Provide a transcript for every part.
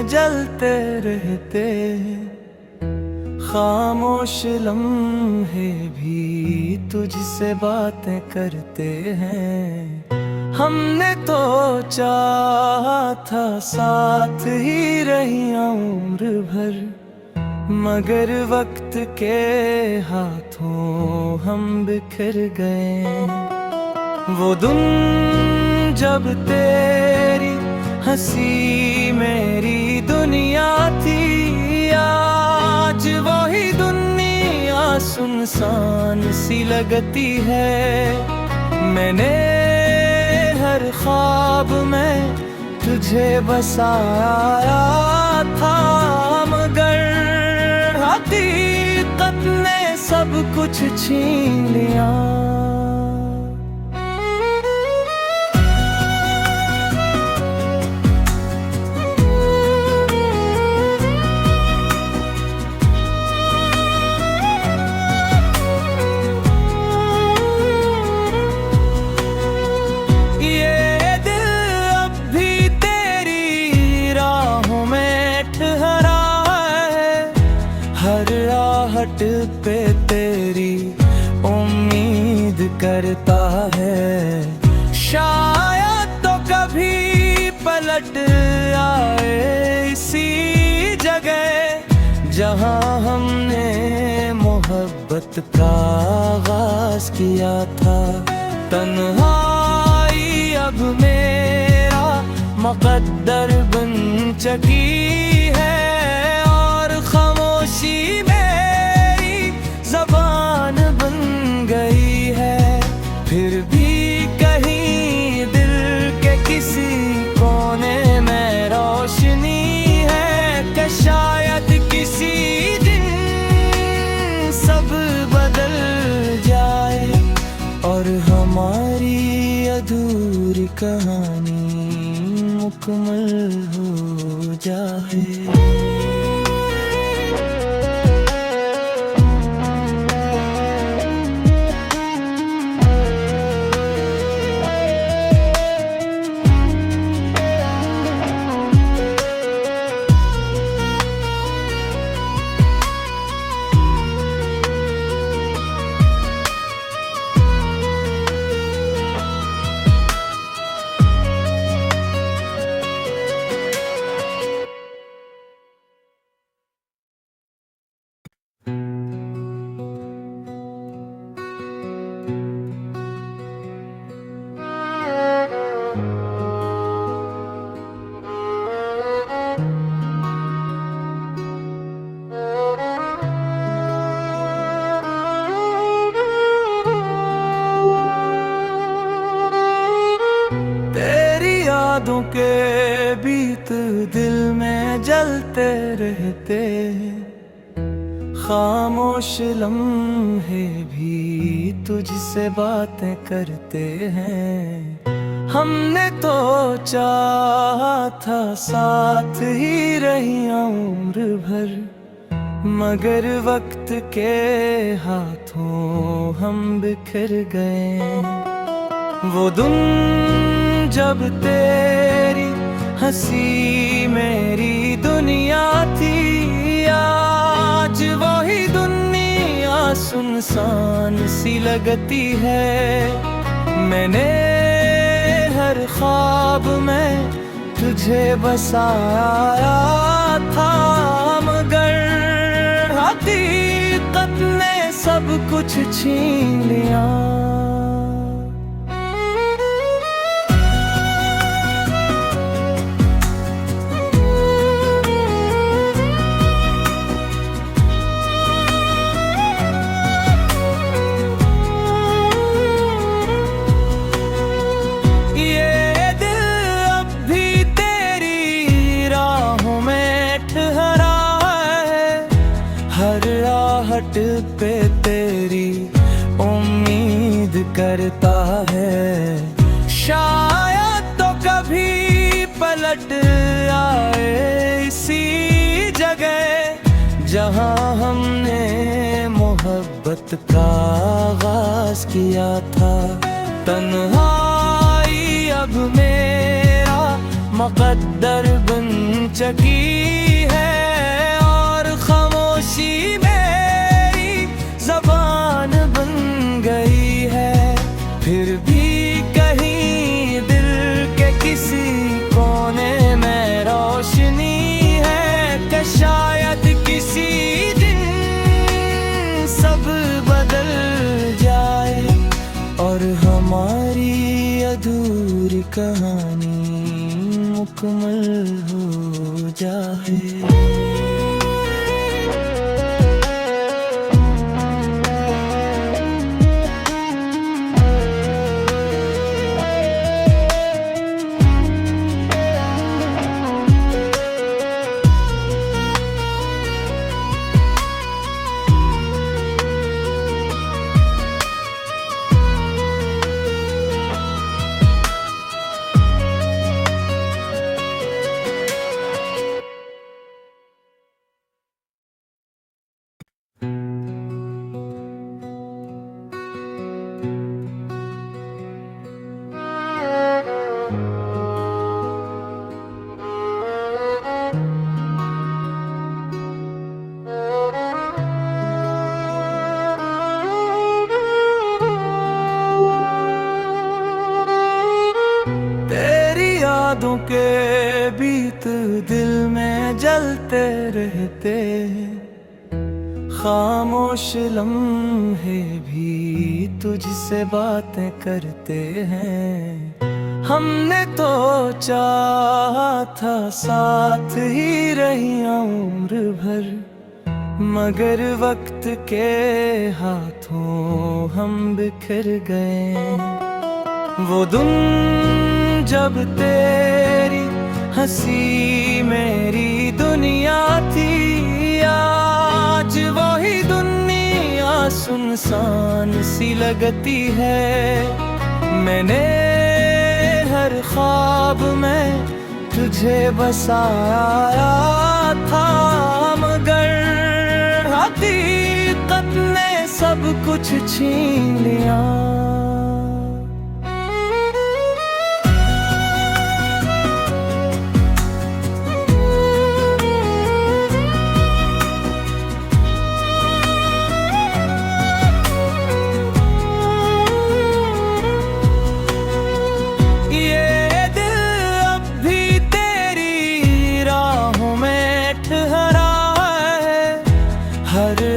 में जलते रहते, खामोश लम्हे भी तुझसे बातें करते हैं। हमने तो चाहा था साथ ही रही उम्र भर, मगर वक्त के हाथों हम बिखर गए। वो दिन जब तेरी हंसी मेरी दुनिया थी, आज वही दुनिया सुनसान सी लगती है। मैंने हर ख्वाब में तुझे बसाया था, मगर हकीकत ने सब कुछ छीन लिया। ये दिल अब भी तेरी राहों में ठहरा है, हर आहट पे तेरी उम्मीद करता है। शायद तो कभी पलट आए इसी जगह जहां हमने मोहब्बत का आगाज किया था। तन्हाई अब मेरा मुकद्दर बन चुकी है, और खामोशी मेरी ज़बान बन गई है। फिर भी कहीं दिल के किसी कोने में रोशनी है, कि शायद किसी दिन सब बदल जाए और हमारी अधूरी कहानी मुकम्मल हो जाए। यादों के बीत दिल में जलते रहते, खामोश लम्हे भी तुझसे बातें करते हैं। हमने तो चाहा था साथ ही रही उम्र भर, मगर वक्त के हाथों हम बिखर गए। वो दिन जब तेरी हंसी मेरी दुनिया थी, आज वही दुनिया सुनसान सी लगती है। मैंने हर ख्वाब में तुझे बसाया था, मगर हकीकत ने सब कुछ छीन लिया। पे तेरी उम्मीद करता है, शायद तो कभी पलट आए इसी जगह जहां हमने मोहब्बत का आगाज किया था। तन्हाई अब मेरा मुक़द्दर बन चुकी है और खामोशी मेरी ज़बान बन गई है। फिर भी कहीं दिल के किसी कोने में रोशनी है कि शायद किसी दिन सब बदल जाए और हमारी अधूरी कहानी मुकम्मल हो जाए। यादों के बीत दिल में जलते रहते, खामोश लम्हे भी तुझसे बातें करते हैं। हमने तो चाहा था साथ ही रही उम्र भर, मगर वक्त के हाथों हम बिखर गए। वो दिन जब तेरी हंसी मेरी दुनिया थी, आज वही दुनिया सुनसान सी लगती है। मैंने हर ख्वाब में तुझे बसाया था, मगर हकीकत ने सब कुछ छीन लिया।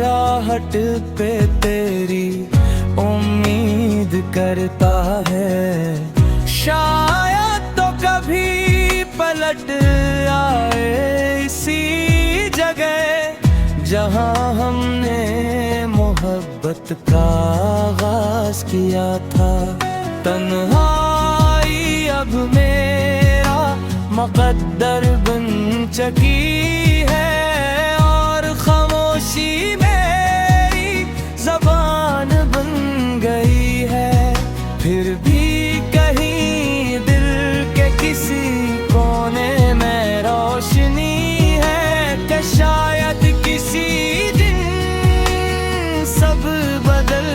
आहट पे तेरी उम्मीद करता है, शायद तो कभी पलट आए इसी जगह जहां हमने मोहब्बत का आगाज किया था। तन्हाई अब मेरा मुक़द्दर बन चुकी है और खामोशी मेरी ज़बान बन गई है। फिर भी कहीं दिल के किसी कोने में रोशनी है कि शायद किसी दिन सब बदल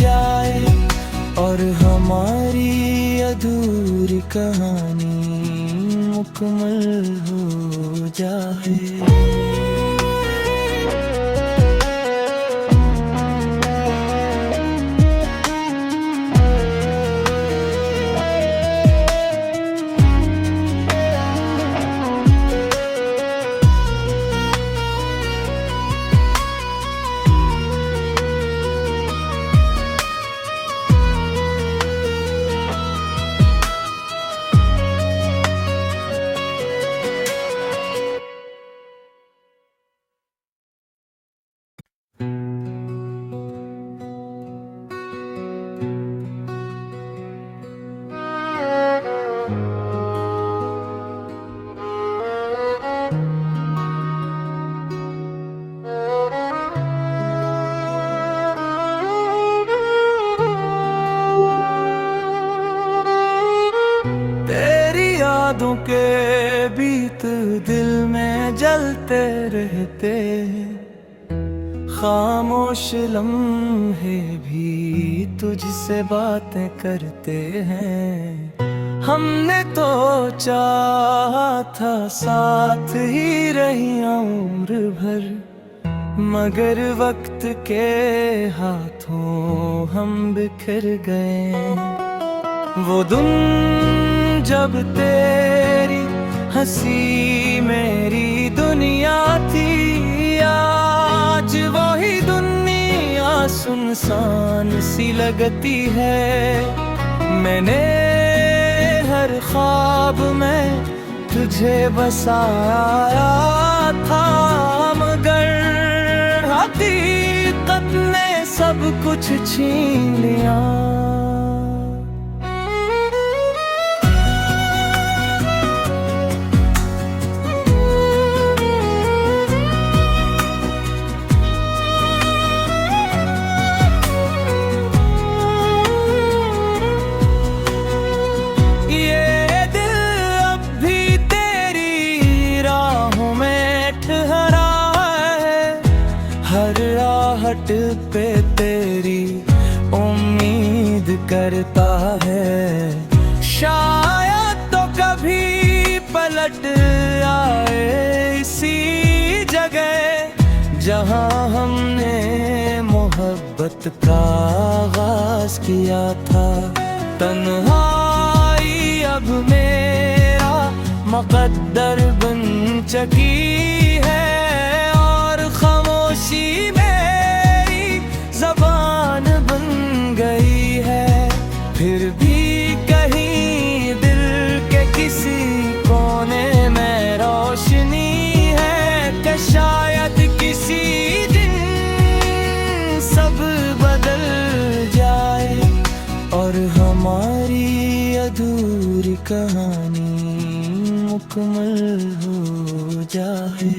जाए और हमारी अधूरी कहानी मुकम्मल हो जाए। यादों के बीत दिल में जलते रहते, खामोश लम्हे भी तुझसे बातें करते हैं। हमने तो चाहा था साथ ही रही उम्र भर, मगर वक्त के हाथों हम बिखर गए। वो दिन जब तेरी हंसी मेरी दुनिया थी, आज वही दुनिया सुनसान सी लगती है। मैंने हर ख्वाब में तुझे बसाया था, मगर हकीकत ने सब कुछ छीन लिया। आहट पे तेरी उम्मीद करता है, शायद तो कभी पलट आए इसी जगह जहां हमने मोहब्बत का आगाज किया था। तन्हाई अब मेरा मुकद्दर बन चुकी है, और खामोशी मेरी ज़बान बन गई है। फिर भी कहीं दिल के किसी कोने में रोशनी है, कि शायद किसी दिन सब बदल जाए और हमारी अधूरी कहानी मुकम्मल हो जाए।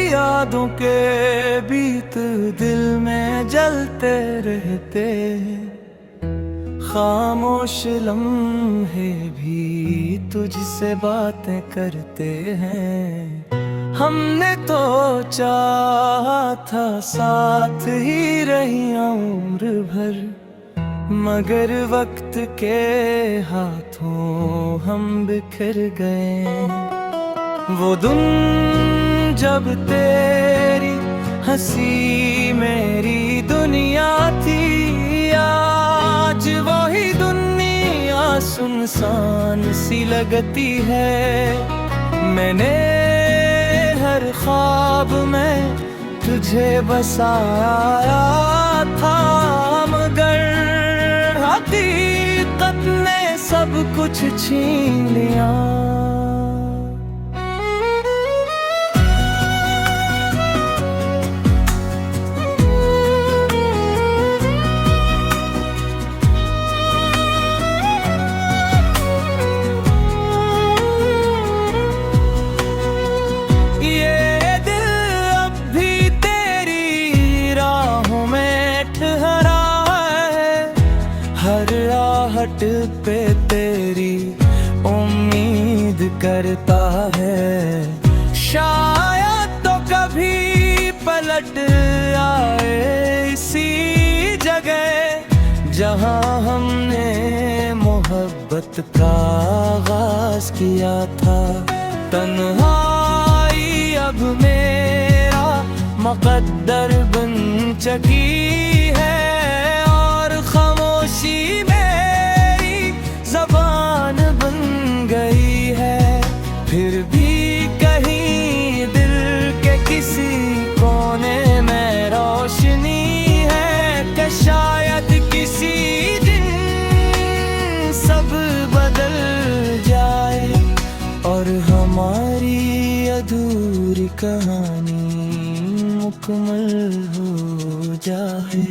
यादों के बीत दिल में जलते रहते, खामोश लम्हे भी तुझसे बातें करते हैं। हमने तो चाहा था साथ ही रही उम्र भर, मगर वक्त के हाथों हम बिखर गए। वो दिन जब तेरी हंसी मेरी दुनिया थी, आज वही दुनिया सुनसान सी लगती है। मैंने हर ख्वाब में तुझे बसाया था, मगर हकीकत ने सब कुछ छीन लिया। आहट पे तेरी उम्मीद करता है, शायद तो कभी पलट आए इसी जगह जहां हमने मोहब्बत का आगाज किया था। तन्हाई अब मेरा मुकद्दर बन चुकी है, और खामोशी मेरी ज़बान बन गई है। फिर भी कहीं कहानी मुकम्मल हो जाए।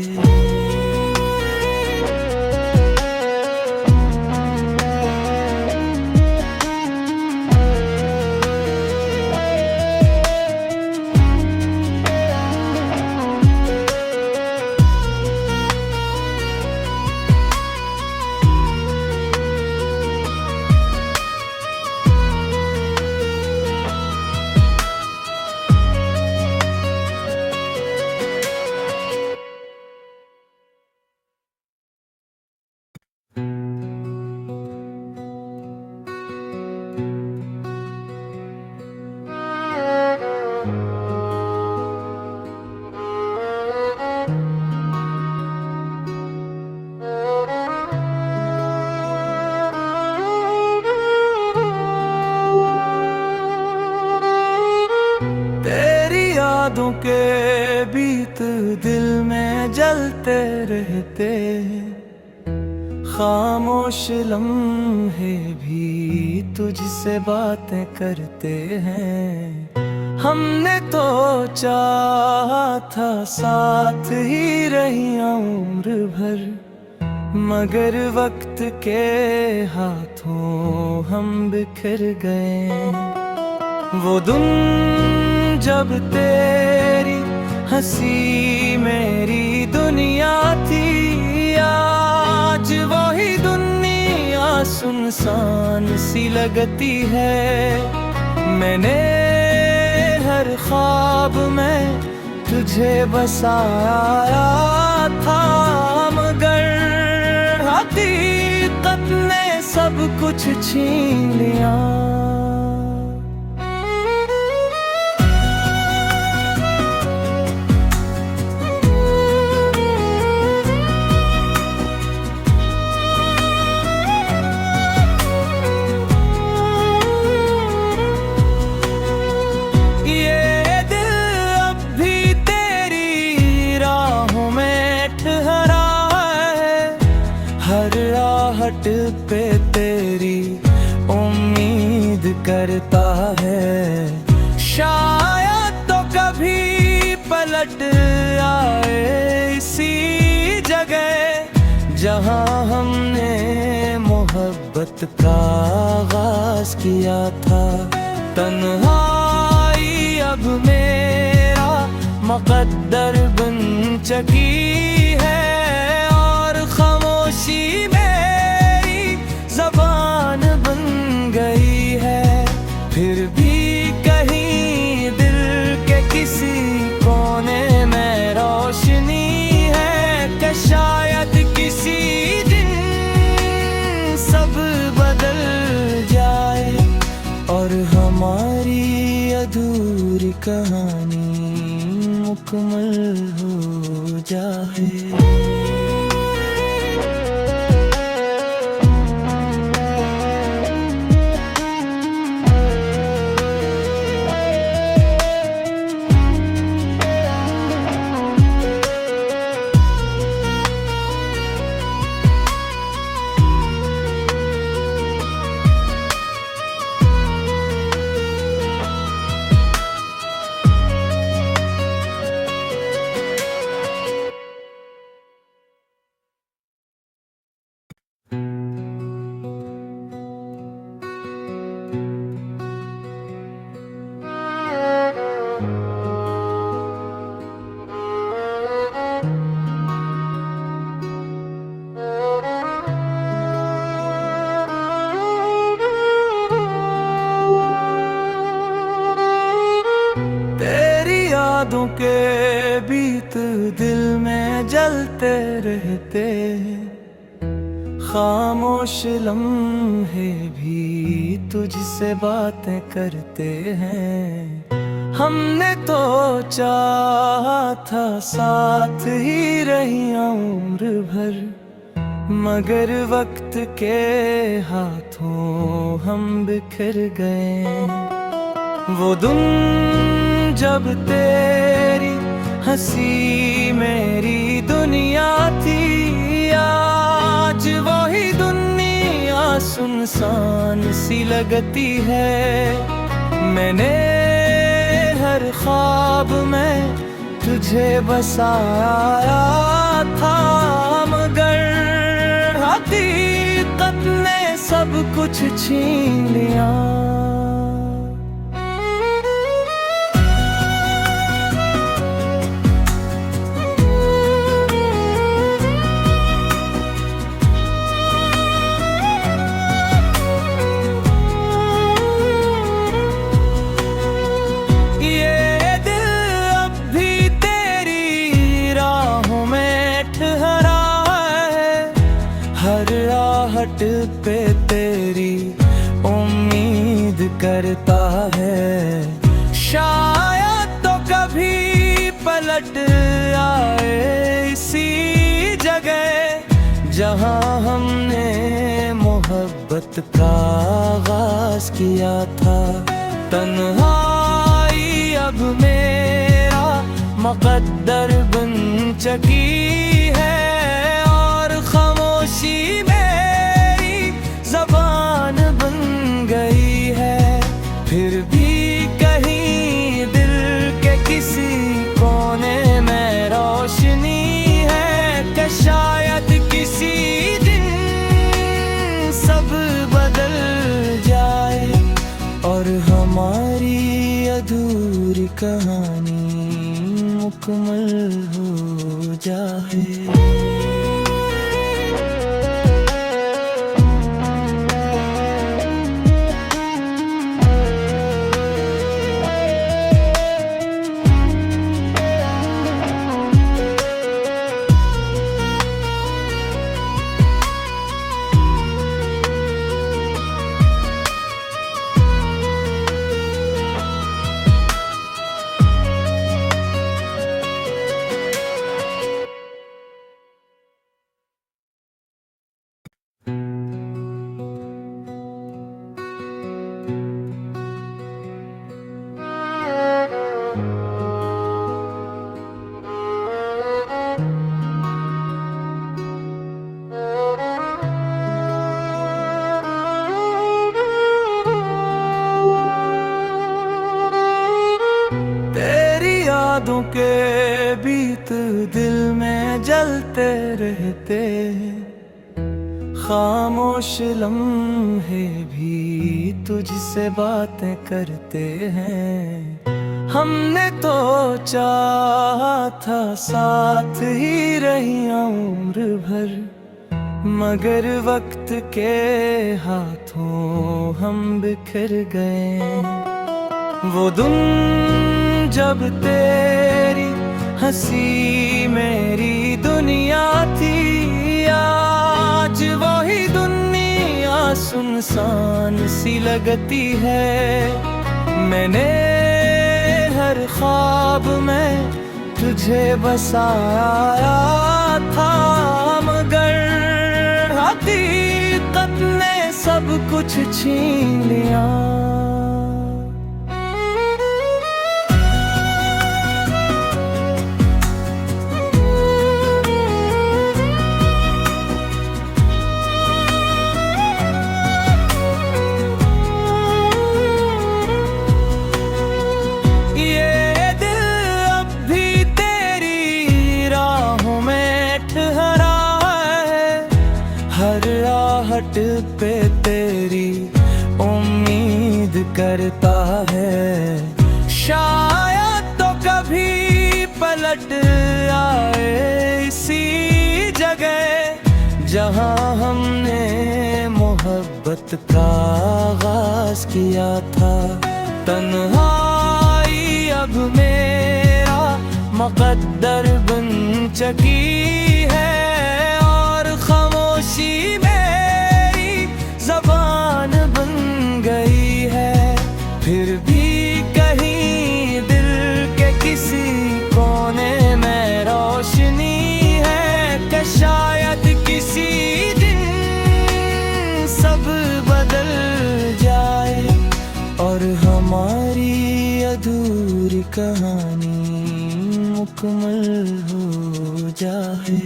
यादों के बीत दिल में जलते रहते, खामोश लम्हे भी तुझसे बातें करते हैं। हमने तो चाहा था साथ ही रही उम्र भर, मगर वक्त के हाथों हम बिखर गए। वो दिन जब तेरी हंसी मेरी दुनिया थी, आज वही दुनिया सुनसान सी लगती है। मैंने हर ख्वाब में तुझे बसाया था, मगर हकीकत ने सब कुछ छीन लिया। आहट पे तेरी उम्मीद करता है, शायद तो कभी पलट आए इसी जगह जहां हमने मोहब्बत का आगाज किया था। तन्हाई अब मेरा मुकद्दर बन चुकी है, और खामोशी ज़बान बन गई है। फिर भी कहीं दिल के किसी कोने में रोशनी है, कि शायद किसी दिन सब बदल जाए और हमारी अधूरी कहानी मुकम्मल हो जाए। यादों के बीत दिल में जलते रहते, खामोश लम्हे भी तुझसे बातें करते हैं। हमने तो चाहा था साथ ही रही उम्र भर, मगर वक्त के हाथों हम बिखर गए। वो दिन जब तेरी हंसी मेरी दुनिया थी, आज वही दुनिया सुनसान सी लगती है। मैंने हर ख्वाब में तुझे बसाया था, मगर हकीकत ने सब कुछ छीन लिया। हर आहट पे तेरी उम्मीद करता है, शायद तो कभी पलट आए इसी जगह जहां हमने मोहब्बत का आगाज किया था। तन्हाई अब मेरा मुकद्दर बन चुकी है, खामोशी मेरी ज़बान बन गई है। फिर भी कहीं दिल के किसी कोने में रोशनी है कि शायद किसी दिन सब बदल जाए और हमारी अधूरी कहानी मुकम्मल हो जाए। यादों के बीत दिल में जलते रहते, खामोश लम्हे भी तुझसे बातें करते हैं। हमने तो चाहा था साथ ही रही उम्र भर, मगर वक्त के हाथों हम बिखर गए। वो दिन जब तेरी हंसी मेरी दुनिया थी, आज वही दुनिया सुनसान सी लगती है। मैंने हर ख्वाब में तुझे बसाया था, मगर हकीकत ने सब कुछ छीन लिया। हर आहट पे तेरी उम्मीद करता है, शायद तो कभी पलट आए इसी जगह जहां हमने मोहब्बत का आगाज किया था। तन्हाई अब मेरा मुकद्दर बन चुकी है, खामोशी मेरी ज़बान बन गई है। फिर भी कहीं दिल के किसी कोने में रोशनी है कि शायद किसी दिन सब बदल जाए और हमारी अधूरी कहानी मुकम्मल हो जाए।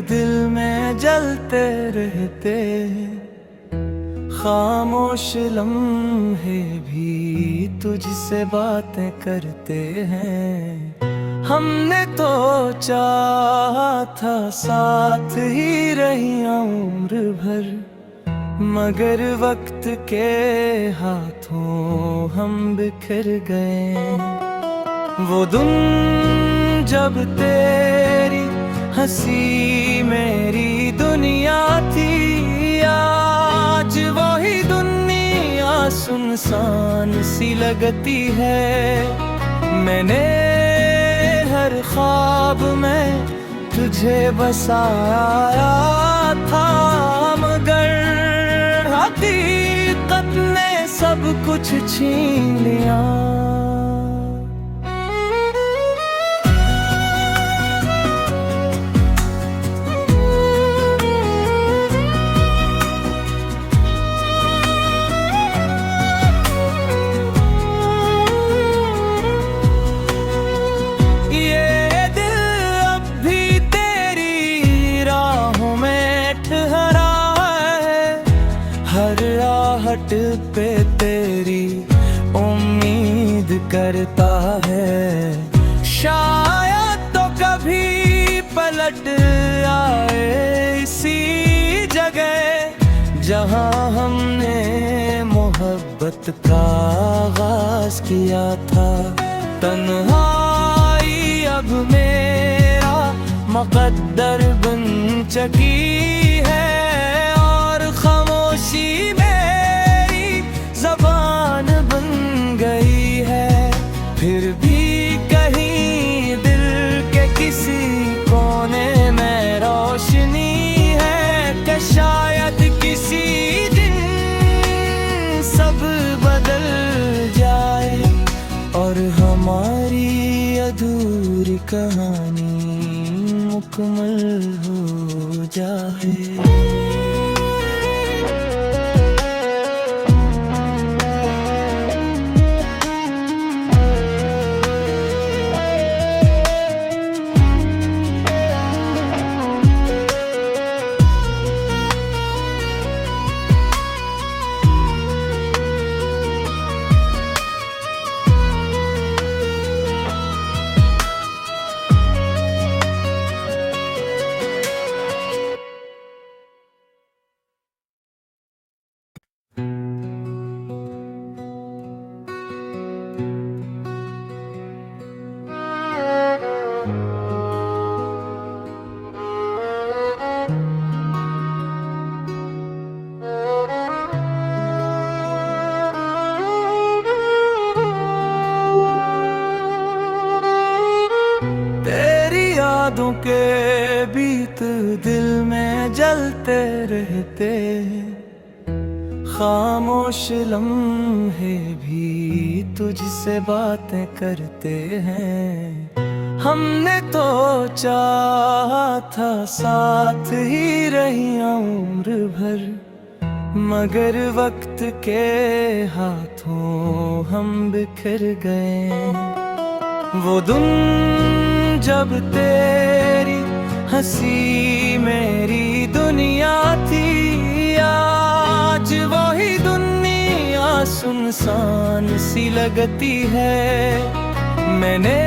दिल में जलते रहते, खामोश लम्हे भी तुझसे बातें करते हैं। हमने तो चाहा था साथ ही रही उम्र भर, मगर वक्त के हाथों हम बिखर गए। वो दिन जब तेरी हंसी मेरी दुनिया थी, आज वही दुनिया सुनसान सी लगती है। मैंने हर ख्वाब में तुझे बसाया था, मगर हकीकत ने सब कुछ छीन लिया। ये दिल अब भी तेरी राहों में ठहरा है, हर आहट पे तेरी उम्मीद करता है। शायद तो कभी पलट आए इसी जगह जहां हमने मोहब्बत का आगाज किया था। तन्हाई अब मेरा मुकद्दर बन चुकी है, और खामोशी मेरी ज़बान बन गई है। फिर भी कहीं दिल के किसी कोने में रोशनी है, कि शायद किसी दिन सब बदल जाए और हमारी अधूरी कहानी मुकम्मल हो जाए। यादों के बीत दिल में जलते रहते, खामोश लम्हे भी तुझसे बातें करते हैं। हमने तो चाहा था साथ ही रही उम्र भर, मगर वक्त के हाथों हम बिखर गए। वो दिन जब तेरी हंसी मेरी दुनिया थी, आज वही दुनिया सुनसान सी लगती है। मैंने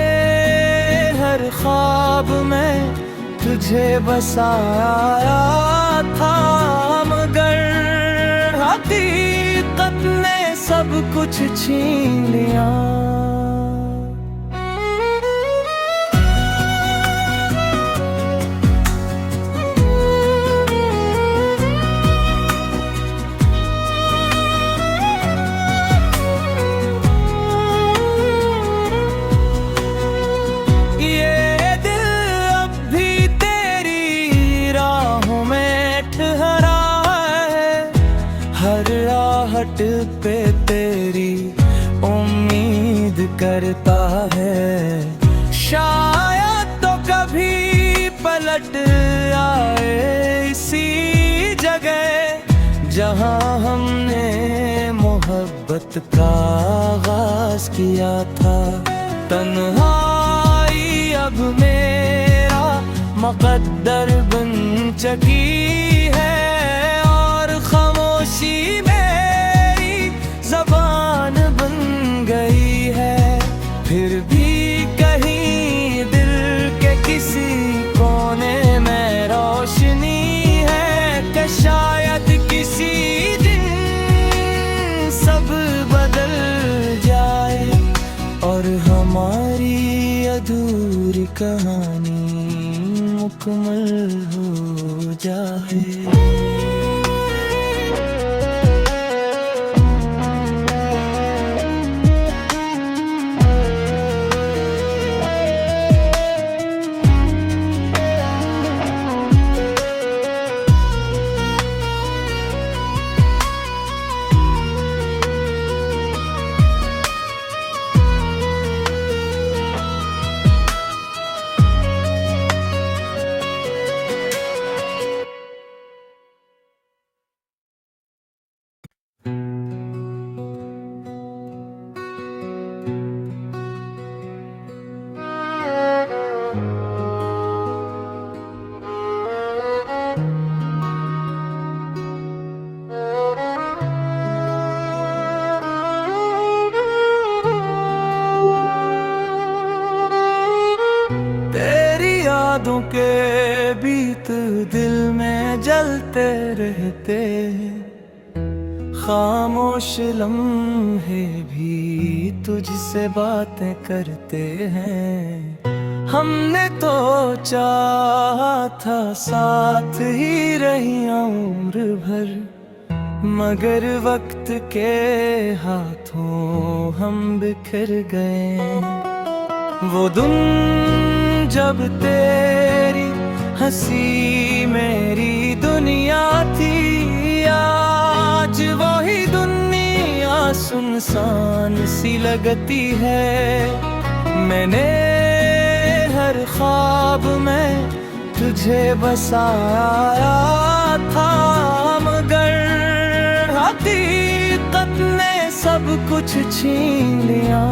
हर ख्वाब में तुझे बसाया था, मगर हकीकत ने सब कुछ छीन लिया। हर आहट पे तेरी उम्मीद करता है, शायद तो कभी पलट आए इसी जगह जहां हमने मोहब्बत का आगाज किया था। तन्हाई अब मेरा मुक़द्दर बन चुकी है और खामोशी मेरी ज़बान बन गई है। फिर भी कहीं दिल के किसी कोने में रोशनी है कि शायद किसी दिन सब बदल जाए और हमारी अधूरी कहानी मुकम्मल हो जाए। यादों के बीत दिल में जलते रहते, खामोश लम्हे भी तुझसे बातें करते हैं। हमने तो चाहा था साथ ही रही उम्र भर, मगर वक्त के हाथों हम बिखर गए। वो दिन जब तेरी हंसी मेरी दुनिया थी, आज वही दुनिया सुनसान सी लगती है। मैंने हर ख्वाब में तुझे बसाया था, मगर हकीकत ने सब कुछ छीन लिया।